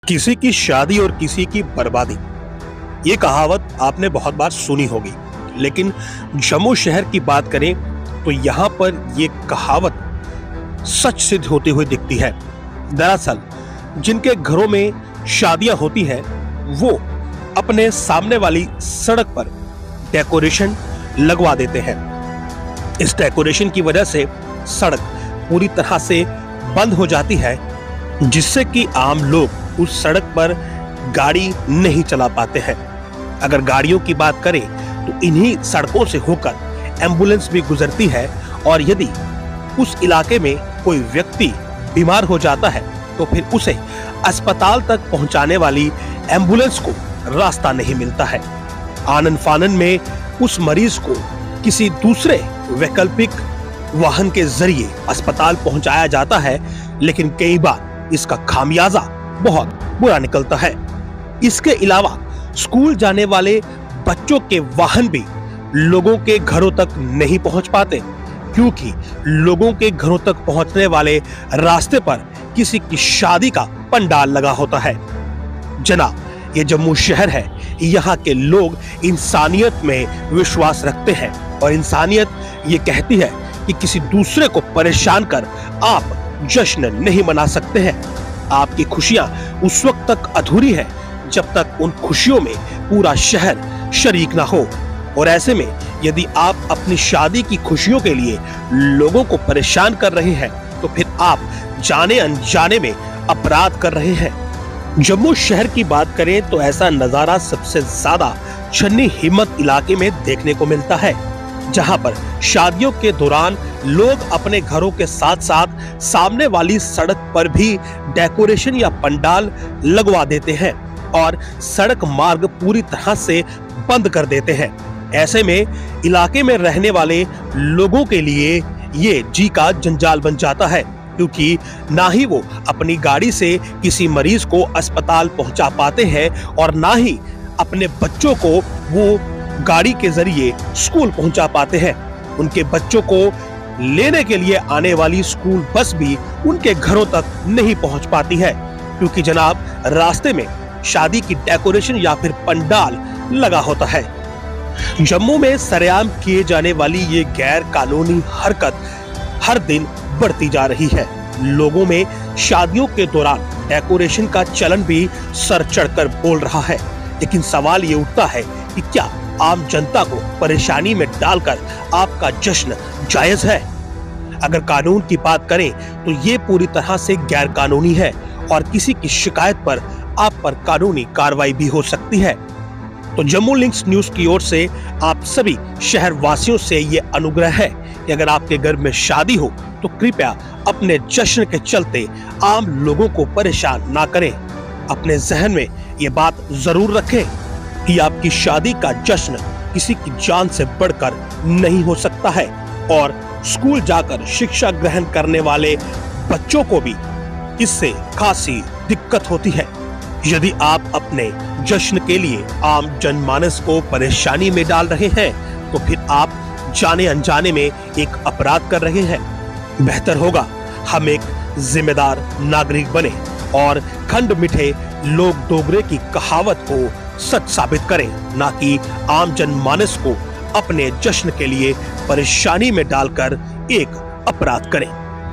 किसी की शादी और किसी की बर्बादी, ये कहावत आपने बहुत बार सुनी होगी। लेकिन जम्मू शहर की बात करें तो यहाँ पर ये कहावत सच सिद्ध होती हुई दिखती है। दरअसल जिनके घरों में शादियां होती हैं वो अपने सामने वाली सड़क पर डेकोरेशन लगवा देते हैं। इस डेकोरेशन की वजह से सड़क पूरी तरह से बंद हो जाती है, जिससे कि आम लोग उस सड़क पर गाड़ी नहीं चला पाते हैं। अगर गाड़ियों की बात करें तो इन्हीं सड़कों से होकर एम्बुलेंस भी गुजरती है, और यदि उस इलाके में कोई व्यक्ति बीमार हो जाता है तो फिर उसे अस्पताल तक पहुंचाने वाली एम्बुलेंस को रास्ता नहीं मिलता है। आनन फानन में उस मरीज को किसी दूसरे वैकल्पिक वाहन के जरिए अस्पताल पहुंचाया जाता है, लेकिन कई बार इसका खामियाजा बहुत बुरा निकलता है। इसके अलावा स्कूल जाने वाले बच्चों के वाहन भी लोगों के घरों तक नहीं पहुंच पाते, क्योंकि लोगों के घरों तक पहुंचने वाले रास्ते पर किसी की शादी का पंडाल लगा होता है। जनाब, ये जम्मू शहर है। यहाँ के लोग इंसानियत में विश्वास रखते हैं, और इंसानियत ये कहती है कि किसी दूसरे को परेशान कर आप जश्न नहीं मना सकते हैं। आपकी खुशियां उस वक्त तक अधूरी है जब तक उन खुशियों में पूरा शहर शरीक ना हो। और ऐसे में यदि आप अपनी शादी की खुशियों के लिए लोगों को परेशान कर रहे हैं तो फिर आप जाने अनजाने में अपराध कर रहे हैं। जम्मू शहर की बात करें तो ऐसा नजारा सबसे ज्यादा छन्नी हिम्मत इलाके में देखने को मिलता है, जहां पर शादियों के दौरान लोग अपने घरों के साथ साथ सामने वाली सड़क पर भी डेकोरेशन या पंडाल लगवा देते हैं और सड़क मार्ग पूरी तरह से बंद कर देते हैं। ऐसे में इलाके में रहने वाले लोगों के लिए ये जी का जंजाल बन जाता है, क्योंकि ना ही वो अपनी गाड़ी से किसी मरीज को अस्पताल पहुंचा पाते हैं और ना ही अपने बच्चों को वो गाड़ी के जरिए स्कूल पहुंचा पाते हैं। उनके बच्चों को लेने के लिए आने वाली स्कूल बस भी उनके घरों तक नहीं पहुंच पाती है, क्योंकि जनाब रास्ते में शादी की डेकोरेशन या फिर पंडाल लगा होता है। जम्मू में सरेआम किए जाने वाली ये गैर कानूनी हरकत हर दिन बढ़ती जा रही है। लोगों में शादियों के दौरान डेकोरेशन का चलन भी सर चढ़कर बोल रहा है, लेकिन सवाल ये उठता है कि क्या आम जनता को परेशानी में डालकर आपका जश्न जायज है? अगर कानून की बात करें तो ये पूरी तरह से गैर कानूनी है और किसी की शिकायत पर आप पर कानूनी कार्रवाई भी हो सकती है। तो जम्मू लिंक्स न्यूज की ओर से आप सभी शहर वासियों से ये अनुग्रह है कि अगर आपके घर में शादी हो तो कृपया अपने जश्न के चलते आम लोगों को परेशान ना करें। अपने जहन में ये बात जरूर रखें कि आपकी शादी का जश्न किसी की जान से बढ़कर नहीं हो सकता है, और स्कूल जाकर शिक्षा ग्रहण करने वाले बच्चों को भी इससे खासी दिक्कत होती है। यदि आप अपने जश्न के लिए आम जनमानस को परेशानी में डाल रहे हैं तो फिर आप जाने अनजाने में एक अपराध कर रहे हैं। बेहतर होगा हम एक जिम्मेदार नागरिक बने और खंड मिठे लोग डोगरे की कहावत को सच साबित करें, ना कि आम जनमानस को अपने जश्न के लिए परेशानी में डालकर एक अपराध करें।